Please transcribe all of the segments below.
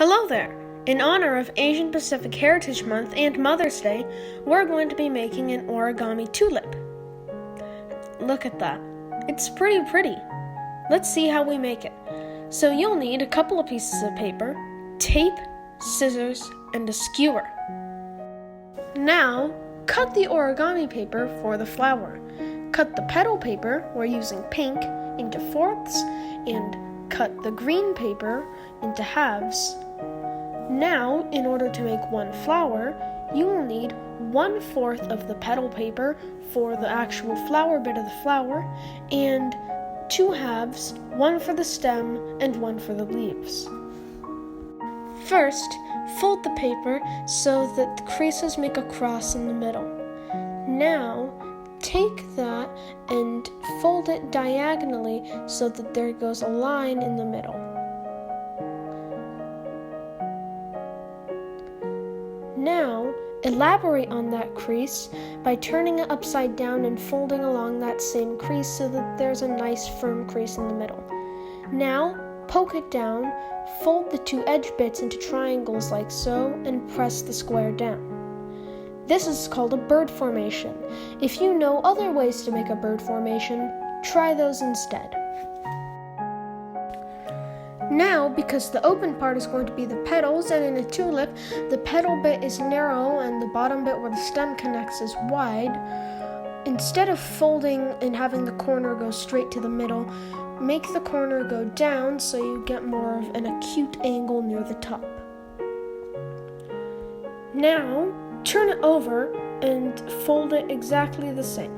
Hello there! In honor of Asian Pacific Heritage Month and Mother's Day, we're going to be making an origami tulip. Look at that. It's pretty. Let's see how we make it. So you'll need a couple of pieces of paper, tape, scissors, and a skewer. Now, cut the origami paper for the flower. Cut the petal paper, we're using pink, into fourths, and cut the green paper into halves. Now, in order to make one flower, you will need 1/4 of the petal paper for the actual flower bit of the flower, and 2 halves, one for the stem and one for the leaves. First, fold the paper so that the creases make a cross in the middle. Now, take that and fold it diagonally so that there goes a line in the middle. Now, elaborate on that crease by turning it upside down and folding along that same crease so that there's a nice firm crease in the middle. Now, poke it down, fold the 2 edge bits into triangles like so, and press the square down. This is called a bird formation. If you know other ways to make a bird formation, try those instead. Now, because the open part is going to be the petals, and in a tulip, the petal bit is narrow and the bottom bit where the stem connects is wide, instead of folding and having the corner go straight to the middle, make the corner go down so you get more of an acute angle near the top. Now, turn it over and fold it exactly the same.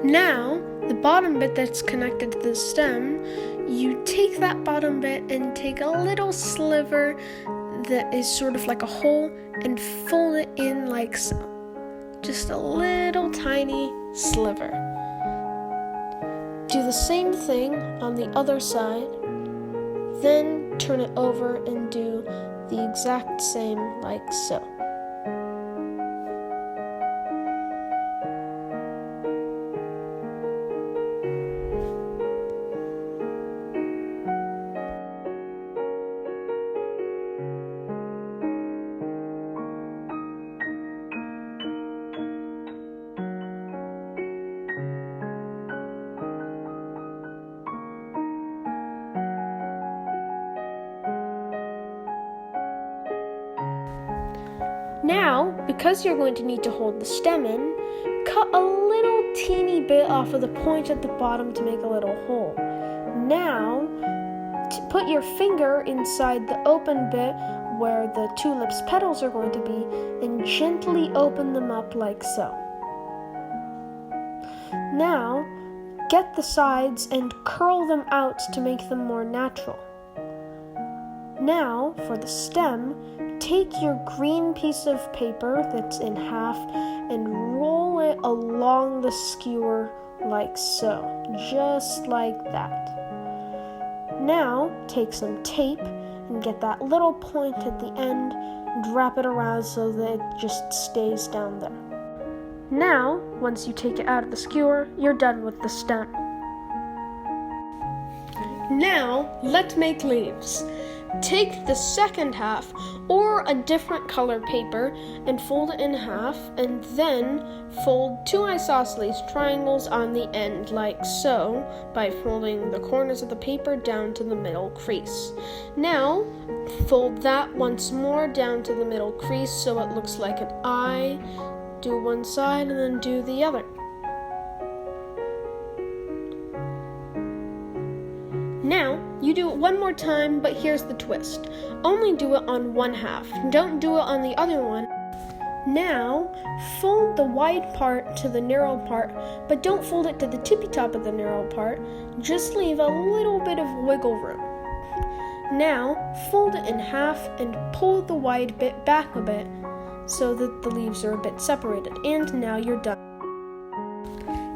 Now, the bottom bit that's connected to the stem, you take that bottom bit and take a little sliver that is sort of like a hole and fold it in like so. Just a little tiny sliver. Do the same thing on the other side, then turn it over and do the exact same like so. Now, because you're going to need to hold the stem in, cut a little teeny bit off of the point at the bottom to make a little hole. Now, put your finger inside the open bit where the tulip's petals are going to be and gently open them up like so. Now, get the sides and curl them out to make them more natural. Now, for the stem, take your green piece of paper that's in half and roll it along the skewer like so, just like that. Now, take some tape and get that little point at the end and wrap it around so that it just stays down there. Now, once you take it out of the skewer, you're done with the stem. Now, let's make leaves. Take the second half or a different color paper and fold it in half, and then fold 2 isosceles triangles on the end like so by folding the corners of the paper down to the middle crease. Now, fold that once more down to the middle crease so it looks like an eye. Do one side and then do the other. Now, you do it one more time, but here's the twist. Only do it on one half. Don't do it on the other one. Now, fold the wide part to the narrow part, but don't fold it to the tippy top of the narrow part. Just leave a little bit of wiggle room. Now, fold it in half and pull the wide bit back a bit so that the leaves are a bit separated. And now you're done.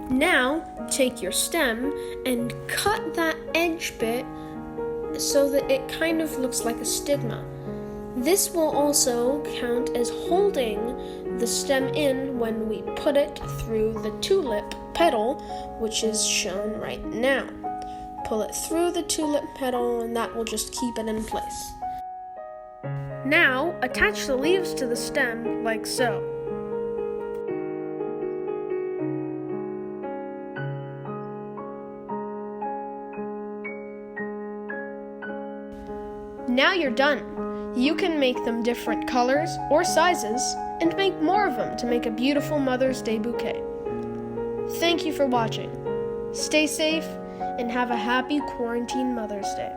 Now, take your stem and cut that edge bit so that it kind of looks like a stigma. This will also count as holding the stem in when we put it through the tulip petal, which is shown right now. Pull it through the tulip petal and that will just keep it in place. Now, attach the leaves to the stem like so. Now you're done. You can make them different colors or sizes and make more of them to make a beautiful Mother's Day bouquet. Thank you for watching. Stay safe and have a happy quarantine Mother's Day.